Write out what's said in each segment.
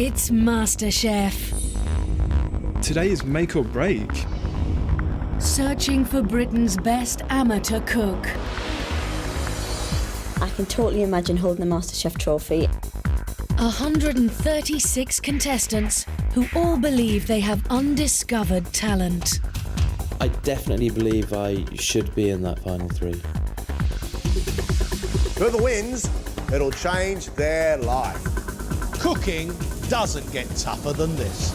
It's MasterChef. Today is make or break. Searching for Britain's best amateur cook. I can totally imagine holding the MasterChef trophy. 136 contestants who all believe they have undiscovered talent. I definitely believe I should be in that final three. Whoever wins, it'll change their life. Cooking doesn't get tougher than this.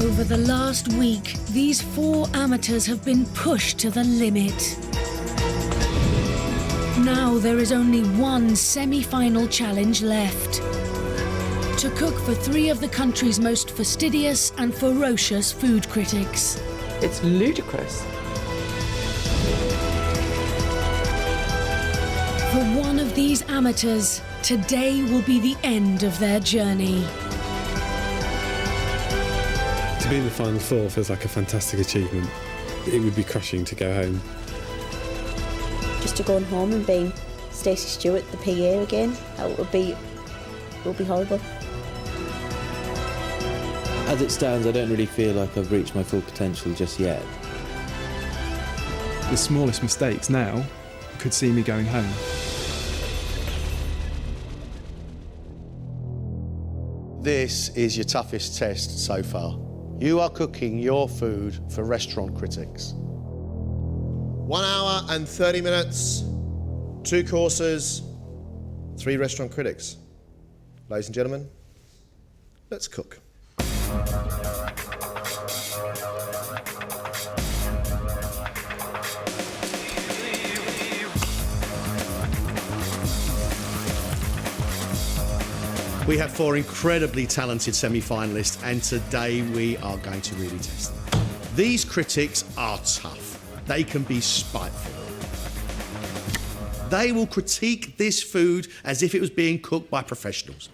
Over the last week, these 4 amateurs have been pushed to the limit. Now there is only one semi-final challenge left. To cook for 3 of the country's most fastidious and ferocious food critics. It's ludicrous. For one of these amateurs, today will be the end of their journey. To be in the final 4 feels like a fantastic achievement. It would be crushing to go home. Just to go home and being Stacy Stewart, the PA again, that would be horrible. As it stands, I don't really feel like I've reached my full potential just yet. The smallest mistakes now could see me going home. This is your toughest test so far. You are cooking your food for restaurant critics. 1 hour and 30 minutes, 2 courses, 3 restaurant critics. Ladies and gentlemen, let's cook. We have 4 incredibly talented semi-finalists, and today we are going to really test them. These critics are tough. They can be spiteful. They will critique this food as if it was being cooked by professionals.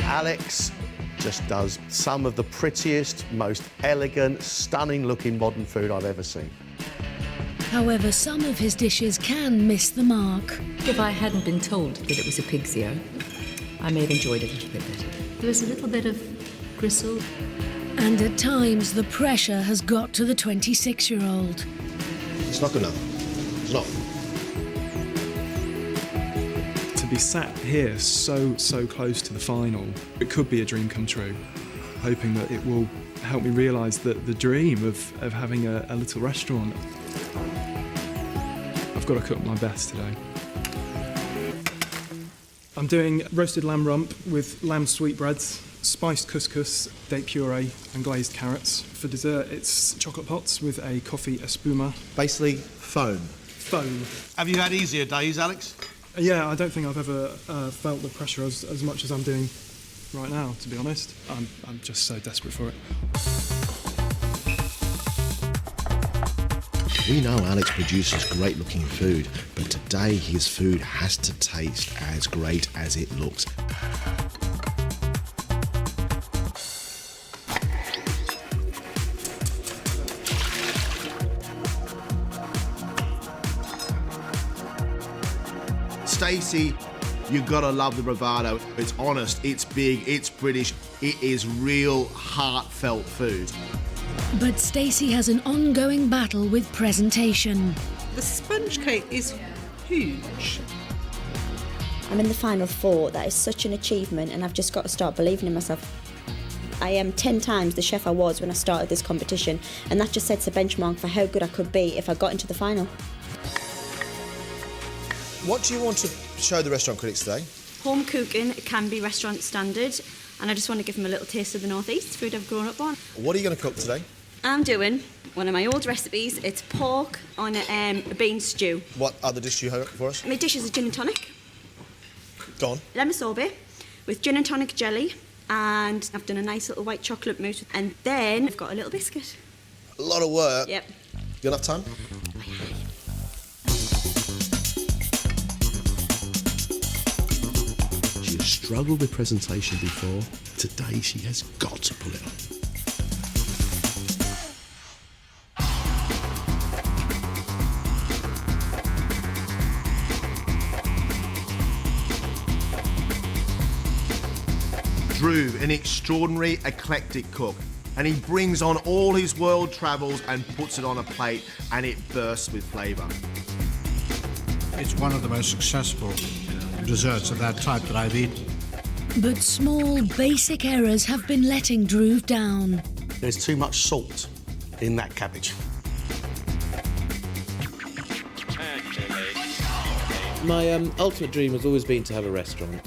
Alex just does some of the prettiest, most elegant, stunning-looking modern food I've ever seen. However, some of his dishes can miss the mark. If I hadn't been told that it was a pig's ear, I may have enjoyed it a little bit better. There was a little bit of gristle. And at times, the pressure has got to the 26-year-old. It's not good enough. It's not. To be sat here so close to the final, it could be a dream come true. Hoping that it will help me realise that the dream of having a little restaurant. I've got to cook my best today. I'm doing roasted lamb rump with lamb sweetbreads, spiced couscous, date puree and glazed carrots. For dessert, it's chocolate pots with a coffee espuma. Basically, foam. Foam. Have you had easier days, Alex? Yeah, I don't think I've ever felt the pressure as much as I'm doing right now, to be honest. I'm just so desperate for it. We know Alex produces great-looking food, but today his food has to taste as great as it looks. Stacy, you gotta love the bravado. It's honest, it's big, it's British, it is real, heartfelt food. But Stacy has an ongoing battle with presentation. The sponge cake is huge. I'm in the final 4. That is such an achievement, and I've just got to start believing in myself. I am 10 times the chef I was when I started this competition, and that just sets a benchmark for how good I could be if I got into the final. What do you want to show the restaurant critics today? Home cooking can be restaurant standard, and I just want to give them a little taste of the North East, food I've grown up on. What are you going to cook today? I'm doing one of my old recipes. It's pork on a bean stew. What other dish do you have for us? My dish is a gin and tonic. Go on. Lemon sorbet with gin and tonic jelly, and I've done a nice little white chocolate mousse, and then I've got a little biscuit. A lot of work. Yep. You got enough time? She has struggled with presentation before. Today she has got to pull it off. Drew, an extraordinary eclectic cook, and he brings on all his world travels and puts it on a plate, and it bursts with flavour. It's one of the most successful desserts of that type that I've eaten. But small, basic errors have been letting Drew down. There's too much salt in that cabbage. My ultimate dream has always been to have a restaurant.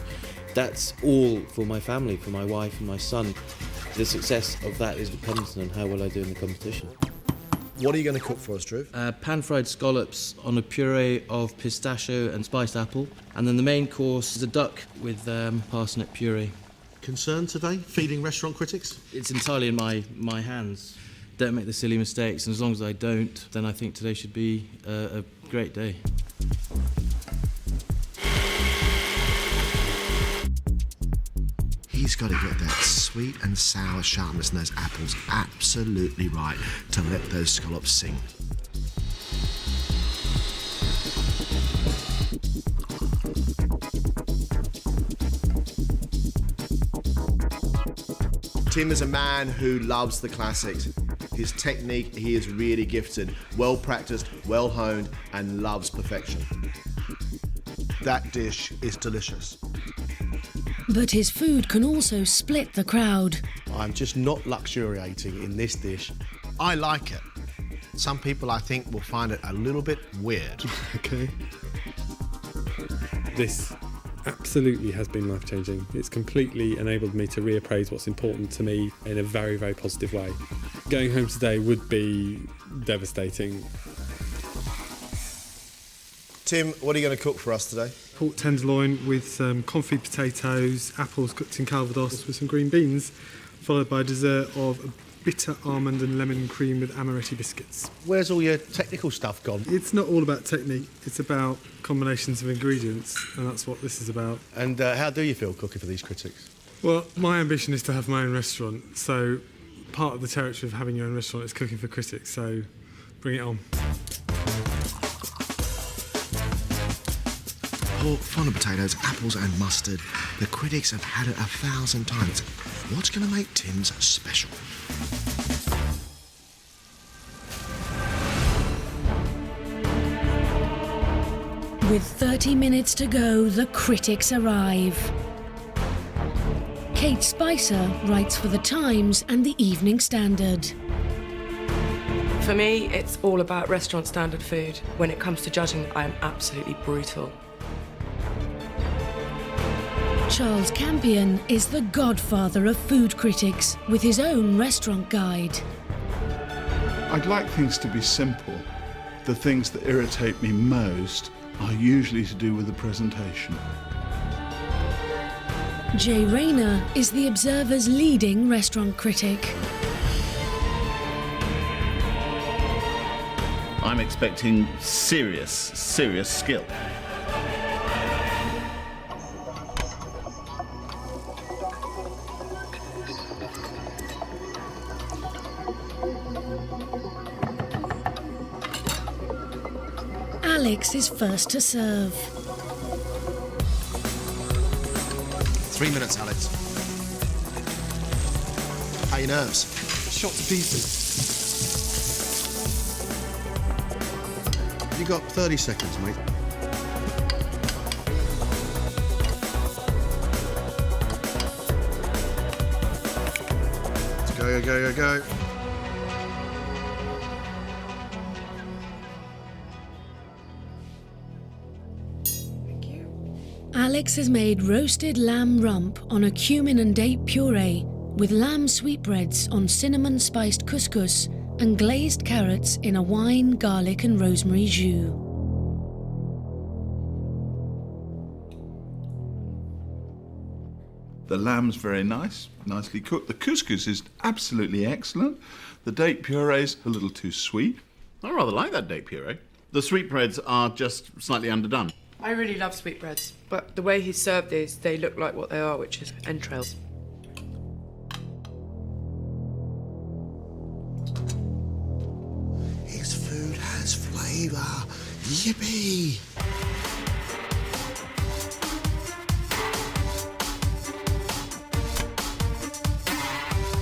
That's all for my family, for my wife and my son. The success of that is dependent on how well I do in the competition. What are you going to cook for us, Drew? Pan-fried scallops on a puree of pistachio and spiced apple. And then the main course is a duck with parsnip puree. Concern today? Feeding restaurant critics? It's entirely in my hands. Don't make the silly mistakes, and as long as I don't, then I think today should be a great day. He's got to get that sweet and sour sharpness in those apples absolutely right to let those scallops sing. Tim is a man who loves the classics. His technique, he is really gifted, well practiced, well honed, and loves perfection. That dish is delicious. But his food can also split the crowd. I'm just not luxuriating in this dish. I like it. Some people, I think, will find it a little bit weird. Okay. This absolutely has been life-changing. It's completely enabled me to reappraise what's important to me in a very, very positive way. Going home today would be devastating. Tim, what are you going to cook for us today? Pork tenderloin with some confit potatoes, apples cooked in calvados with some green beans, followed by a dessert of a bitter almond and lemon cream with amaretti biscuits. Where's all your technical stuff gone? It's not all about technique, it's about combinations of ingredients, and that's what this is about. And how do you feel cooking for these critics? Well, my ambition is to have my own restaurant, so part of the territory of having your own restaurant is cooking for critics, so bring it on. Pork, fondant potatoes, apples and mustard. The critics have had it 1,000 times. What's going to make Tim's special? With 30 minutes to go, the critics arrive. Kate Spicer writes for The Times and The Evening Standard. For me, it's all about restaurant standard food. When it comes to judging, I am absolutely brutal. Charles Campion is the godfather of food critics with his own restaurant guide. I'd like things to be simple. The things that irritate me most are usually to do with the presentation. Jay Rayner is the Observer's leading restaurant critic. I'm expecting serious skill. Alex is first to serve. 3 minutes, Alex. How are your nerves? Shot to pieces. You got 30 seconds, mate. Let's go. Alex has made roasted lamb rump on a cumin and date puree with lamb sweetbreads on cinnamon spiced couscous and glazed carrots in a wine, garlic and rosemary jus. The lamb's very nice, nicely cooked. The couscous is absolutely excellent. The date puree's a little too sweet. I rather like that date puree. The sweetbreads are just slightly underdone. I really love sweetbreads, but the way he's served these, they look like what they are, which is entrails. His food has flavour. Yippee!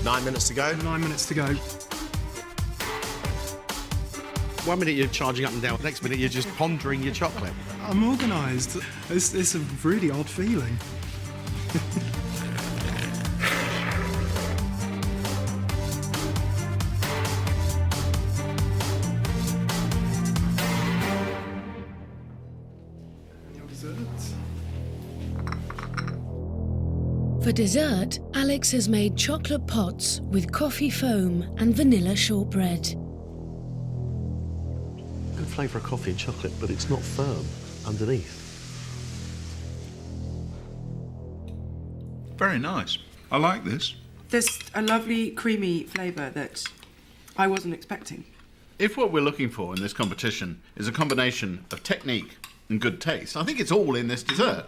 Nine minutes to go. 9 minutes to go. 1 minute you're charging up and down, next minute you're just pondering your chocolate. I'm organised. It's a really odd feeling. For dessert, Alex has made chocolate pots with coffee foam and vanilla shortbread. Good flavour of coffee and chocolate, but it's not firm underneath. Very nice. I like this. There's a lovely creamy flavour that I wasn't expecting. If what we're looking for in this competition is a combination of technique and good taste, I think it's all in this dessert.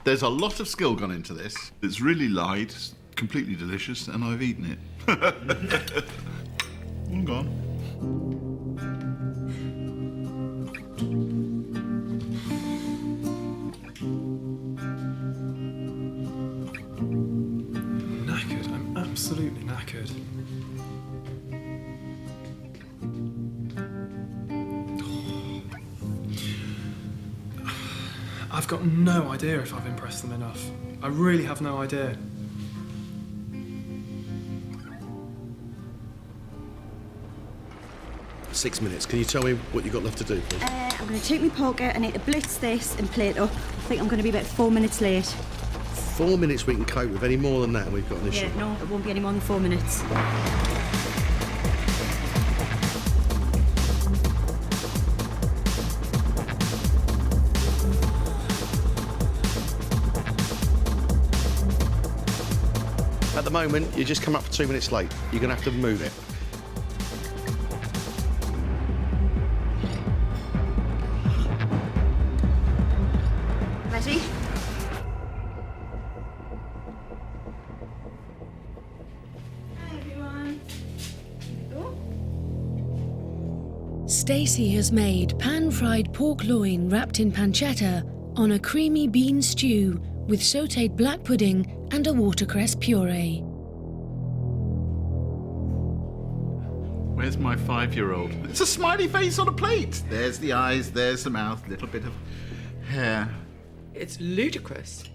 There's a lot of skill gone into this. It's really light, it's completely delicious, and I've eaten it. All gone. Knackered. I'm absolutely knackered. I've got no idea if I've impressed them enough. I really have no idea. Six minutes. Can you tell me what you've got left to do, please? I'm going to take my poker, I need to blitz this and plate up. I think I'm going to be about 4 minutes late. 4 minutes we can cope with. Any more than that, we've got an issue. Yeah, no, it won't be any more than 4 minutes. At the moment, you just come up for 2 minutes late. You're going to have to move it. Ready? Hi, everyone. Stacy has made pan-fried pork loin wrapped in pancetta on a creamy bean stew with sautéed black pudding and a watercress puree. Where's my 5-year-old? It's a smiley face on a plate. There's the eyes, there's the mouth, little bit of hair. It's ludicrous.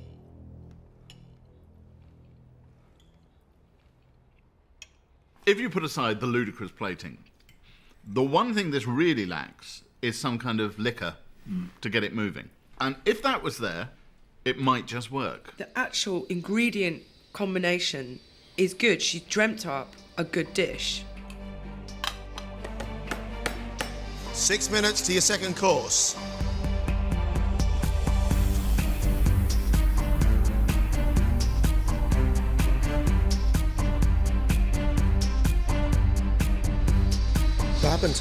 If you put aside the ludicrous plating, the one thing this really lacks is some kind of liquor to get it moving. And if that was there, it might just work. The actual ingredient combination is good. She dreamt up a good dish. 6 minutes to your second course. What happened?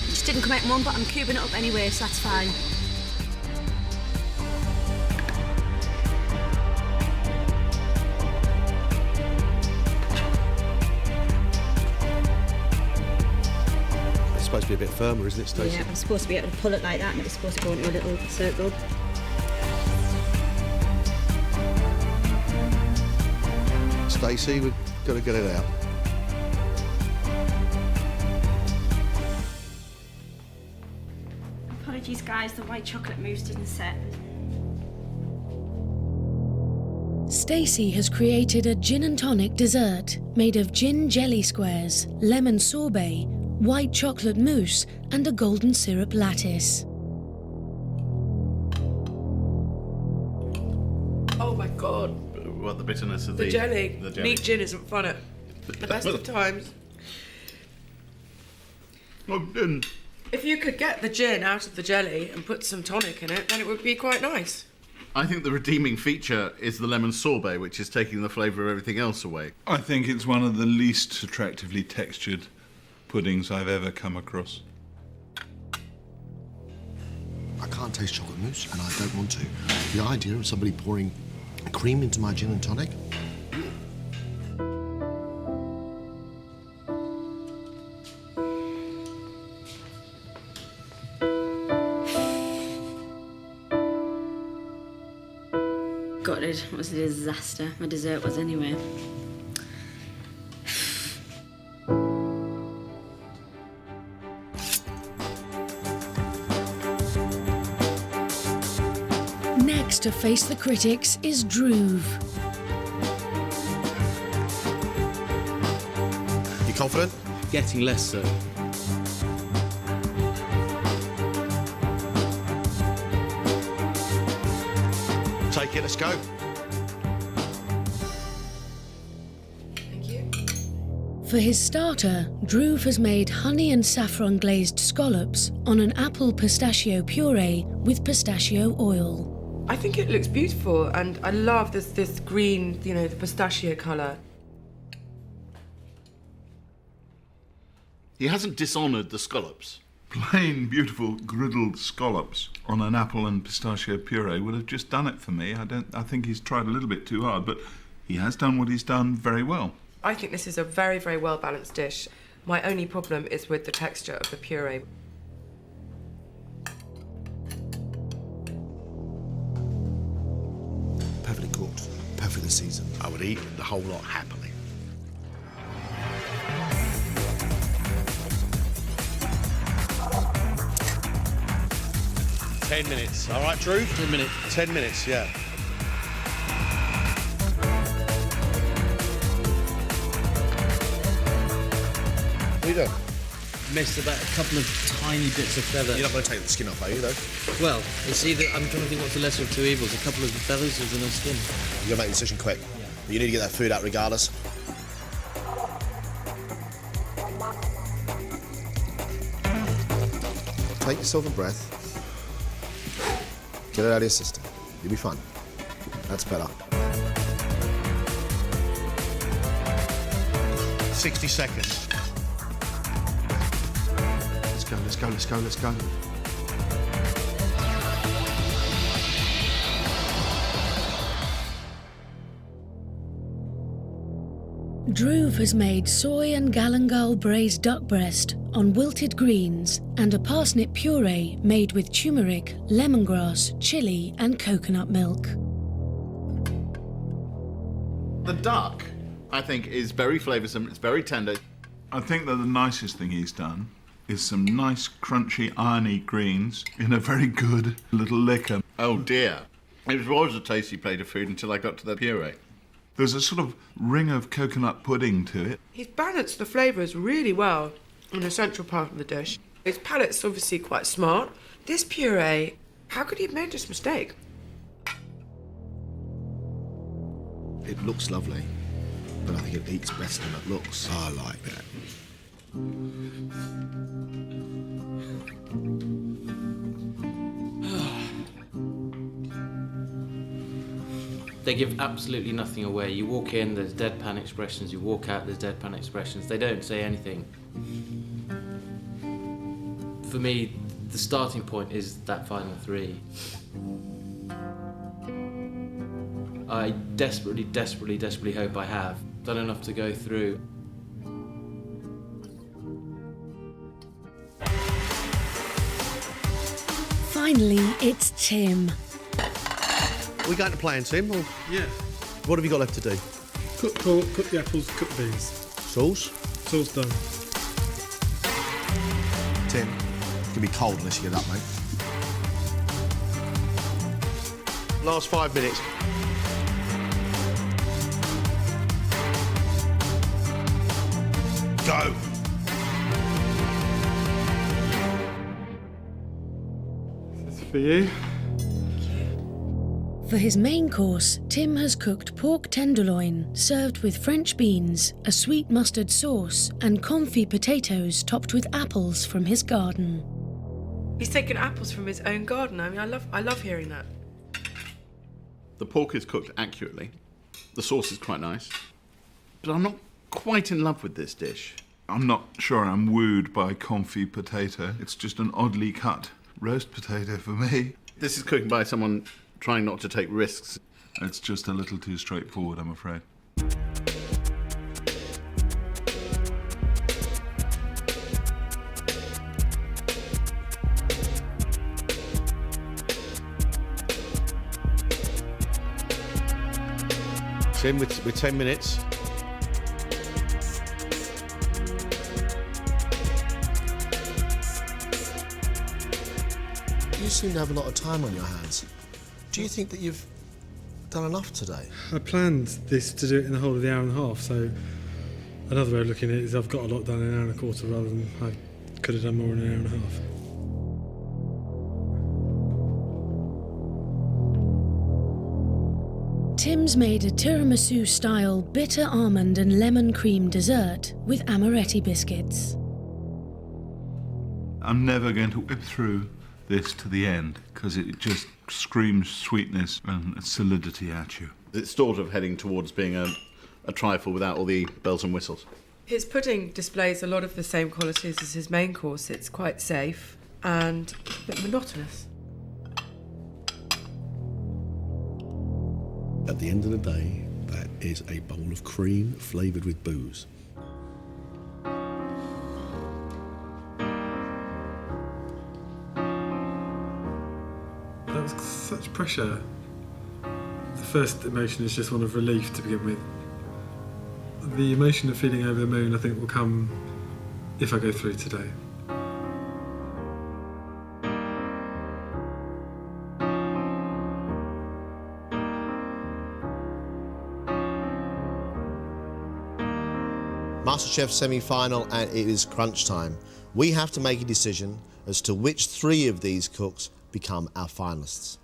Just didn't come out in one, but I'm cubing it up anyway, so that's fine. It's supposed to be a bit firmer, isn't it, Stacey? Yeah, I'm supposed to be able to pull it like that and it's supposed to go into a little circle. Stacey, we've got to get it out. Apologies, guys, the white chocolate mousse didn't set. Stacy has created a gin and tonic dessert made of gin jelly squares, lemon sorbet, white chocolate mousse, and a golden syrup lattice. Oh my God. What, the bitterness of The jelly. The jelly. Neat gin isn't fun at the best of times. Oh, If you could get the gin out of the jelly and put some tonic in it, then it would be quite nice. I think the redeeming feature is the lemon sorbet, which is taking the flavour of everything else away. I think it's one of the least attractively textured puddings I've ever come across. I can't taste chocolate mousse, and I don't want to. The idea of somebody pouring cream into my gin and tonic. Gutted. It was a disaster. My dessert was anyway. Next to face the critics is Droove. You confident? Getting less so. Take it, let's go. For his starter, Droove has made honey and saffron glazed scallops on an apple pistachio puree with pistachio oil. I think it looks beautiful, and I love this green, you know, the pistachio colour. He hasn't dishonoured the scallops. Plain, beautiful, griddled scallops on an apple and pistachio puree would have just done it for me. I think he's tried a little bit too hard, but he has done what he's done very well. I think this is a very, very well-balanced dish. My only problem is with the texture of the puree. Perfectly cooked, perfectly seasoned. I would eat the whole lot happily. "10 minutes. All right, Drew? 10 minutes. 10 minutes, yeah. What are you doing? Missed about a couple of tiny bits of feather. You're not going to take the skin off, are you, though? Well, it's either, I'm trying to think what's the lesser of two evils, a couple of the feathers or the skin. You've got to make the decision quick. You need to get that food out regardless. Take yourself a breath. Get it out of your system. You'll be fine. That's better. 60 seconds. Let's go, let's go, let's go, let's go. Droove has made soy and galangal braised duck breast on wilted greens and a parsnip puree made with turmeric, lemongrass, chilli and coconut milk. The duck, I think, is very flavoursome. It's very tender. I think that the nicest thing he's done is some nice, crunchy, irony greens in a very good little liquor. Oh dear. It was a tasty plate of food until I got to the puree. There's a sort of ring of coconut pudding to it. He's balanced the flavours really well in the central part of the dish. His palate's obviously quite smart. This puree, how could he have made this mistake? It looks lovely, but I think it eats better than it looks. I like that. They give absolutely nothing away. You walk in, there's deadpan expressions. You walk out, there's deadpan expressions. They don't say anything. For me, the starting point is that final three. I desperately, desperately, desperately hope I have done enough to go through. Finally, it's Tim. We going to plan, Tim? Or Yeah. what have you got left to do? Cook pork, cook the apples, cook the beans. Sauce? Sauce done. Tim, it's going to be cold unless you get up, mate. Last 5 minutes. Go! This is for you. For his main course, Tim has cooked pork tenderloin served with French beans, a sweet mustard sauce, and confit potatoes topped with apples from his garden. He's taken apples from his own garden. I mean, I love hearing that. The pork is cooked accurately. The sauce is quite nice. But I'm not quite in love with this dish. I'm not sure I'm wooed by confit potato. It's just an oddly cut roast potato for me. This is cooked by someone trying not to take risks. It's just a little too straightforward, I'm afraid. Tim, with 10 minutes. You seem to have a lot of time on your hands. Do you think that you've done enough today? I planned this to do it in the whole of the hour and a half, so another way of looking at it is I've got a lot done in an hour and a quarter rather than I could have done more in an hour and a half. Tim's made a tiramisu-style bitter almond and lemon cream dessert with amaretti biscuits. I'm never going to whip through this to the end because it just screams sweetness and solidity at you. It's sort of heading towards being a trifle without all the bells and whistles. His pudding displays a lot of the same qualities as his main course. It's quite safe and a bit monotonous. At the end of the day, that is a bowl of cream flavoured with booze. That was such pressure. The first emotion is just one of relief to begin with. The emotion of feeling over the moon, I think, will come if I go through today. MasterChef semi-final, and it is crunch time. We have to make a decision as to which 3 of these cooks become our finalists.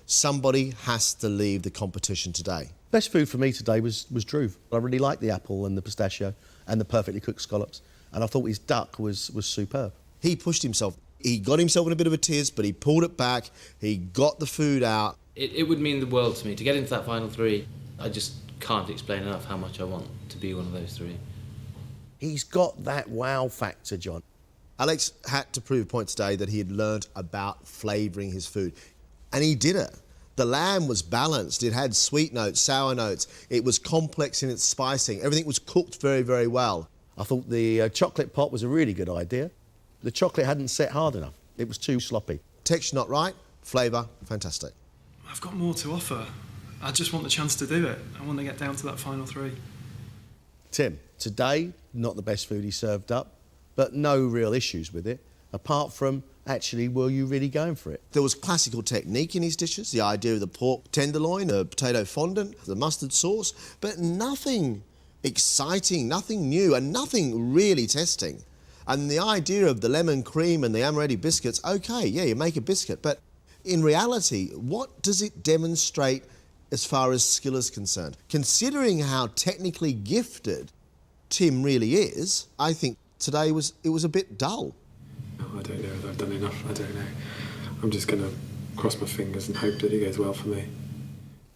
Somebody has to leave the competition today. Best food for me today was Drew. I really liked the apple and the pistachio and the perfectly cooked scallops, and I thought his duck was superb. He pushed himself. He got himself in a bit of a tiz, but he pulled it back. He got the food out. It would mean the world to me to get into that final 3. I just can't explain enough how much I want to be one of those 3. He's got that wow factor, John. Alex had to prove a point today that he had learnt about flavouring his food. And he did it. The lamb was balanced. It had sweet notes, sour notes. It was complex in its spicing. Everything was cooked very, very well. I thought the chocolate pot was a really good idea. The chocolate hadn't set hard enough. It was too sloppy. Texture not right, flavour fantastic. I've got more to offer. I just want the chance to do it. I want to get down to that final 3. Tim, today, not the best food he served up, but no real issues with it, apart from, actually, were you really going for it? There was classical technique in his dishes, the idea of the pork tenderloin, the potato fondant, the mustard sauce, but nothing exciting, nothing new, and nothing really testing. And the idea of the lemon cream and the amaretti biscuits, OK, yeah, you make a biscuit, but in reality, what does it demonstrate as far as skill is concerned? Considering how technically gifted Tim really is, I think today was a bit dull. Oh, I don't know if I've done enough, I don't know. I'm just going to cross my fingers and hope that it goes well for me.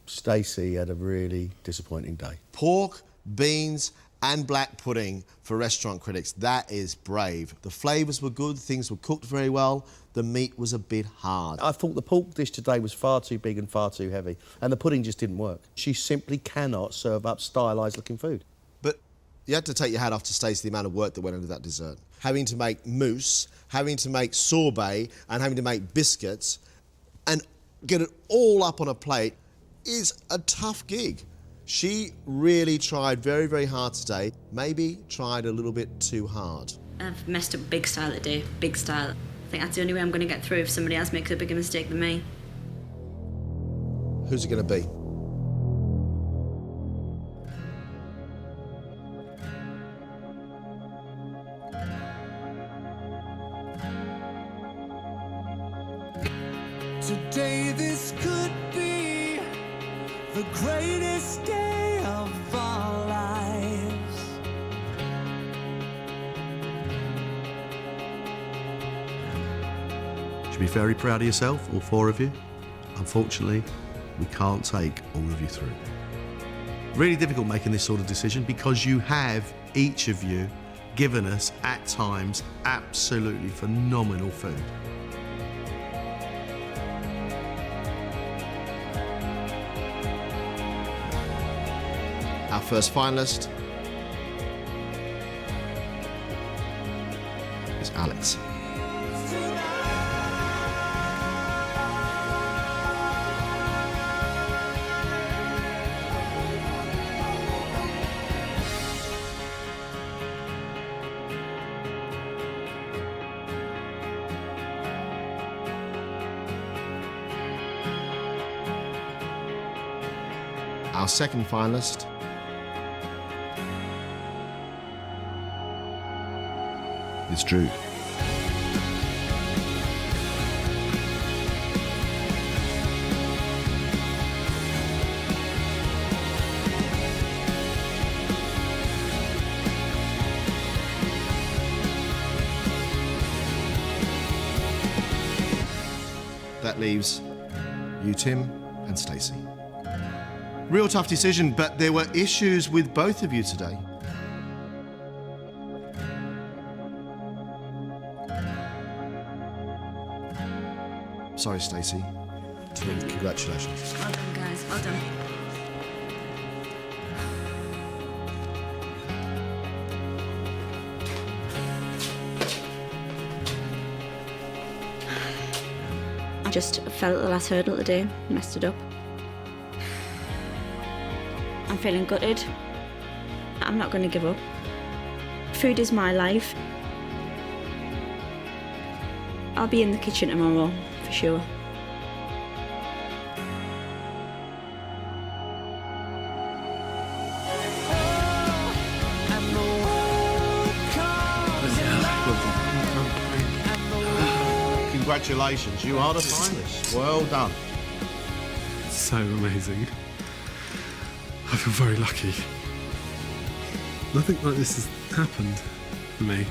Stacy had a really disappointing day. Pork, beans and black pudding for restaurant critics. That is brave. The flavours were good, things were cooked very well. The meat was a bit hard. I thought the pork dish today was far too big and far too heavy, and the pudding just didn't work. She simply cannot serve up stylised looking food. But you had to take your hat off to Stacey, the amount of work that went into that dessert. Having to make mousse, having to make sorbet, and having to make biscuits, and get it all up on a plate is a tough gig. She really tried very, very hard today. Maybe tried a little bit too hard. I've messed up big style today, big style. I think that's the only way I'm going to get through if somebody else makes a bigger mistake than me. Who's it going to be? Today this could be the greatest day of our lives. Should be very proud of yourself, all 4 of you. Unfortunately, We can't take all of you through. Really difficult making this sort of decision because you have, each of you, given us, at times, absolutely phenomenal food. Our first finalist is Alex. Our second finalist is Drew. That leaves you, Tim, and Stacy. Real tough decision, but there were issues with both of you today. Sorry, Stacy. Tim, congratulations. Well done, guys. Well done. I just fell at the last hurdle today, messed it up. I'm feeling gutted. I'm not going to give up. Food is my life. I'll be in the kitchen tomorrow, for sure. Congratulations, you are the finalists. Well done. So amazing. I feel very lucky. Nothing like this has happened for me.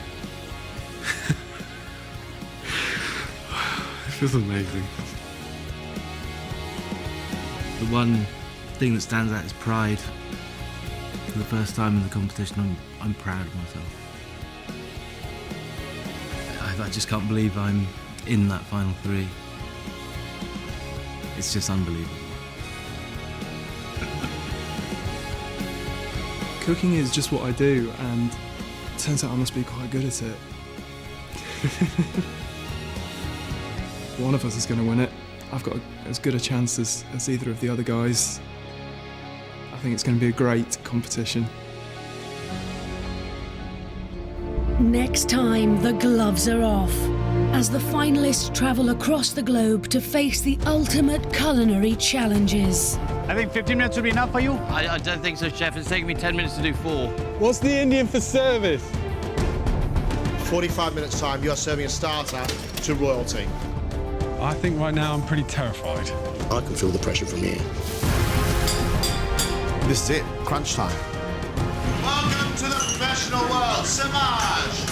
It feels amazing. The one thing that stands out is pride. For the first time in the competition, I'm proud of myself. I just can't believe I'm in that final three. It's just unbelievable. Cooking is just what I do, and it turns out I must be quite good at it. One of us is going to win it. I've got as good a chance as either of the other guys. I think it's going to be a great competition. Next time, the gloves are off, as the finalists travel across the globe to face the ultimate culinary challenges. I think 15 minutes will be enough for you. I don't think so, Chef. It's taking me 10 minutes to do 4. What's the Indian for service? 45 minutes time, you are serving a starter to royalty. I think right now I'm pretty terrified. I can feel the pressure from here. This is it, crunch time. Welcome to the professional world, Samaj!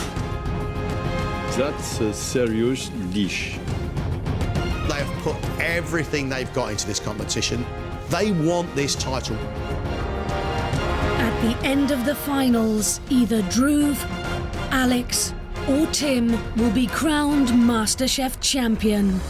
That's a serious dish. They have put everything they've got into this competition. They want this title. At the end of the finals, either Drew, Alex or Tim will be crowned MasterChef champion.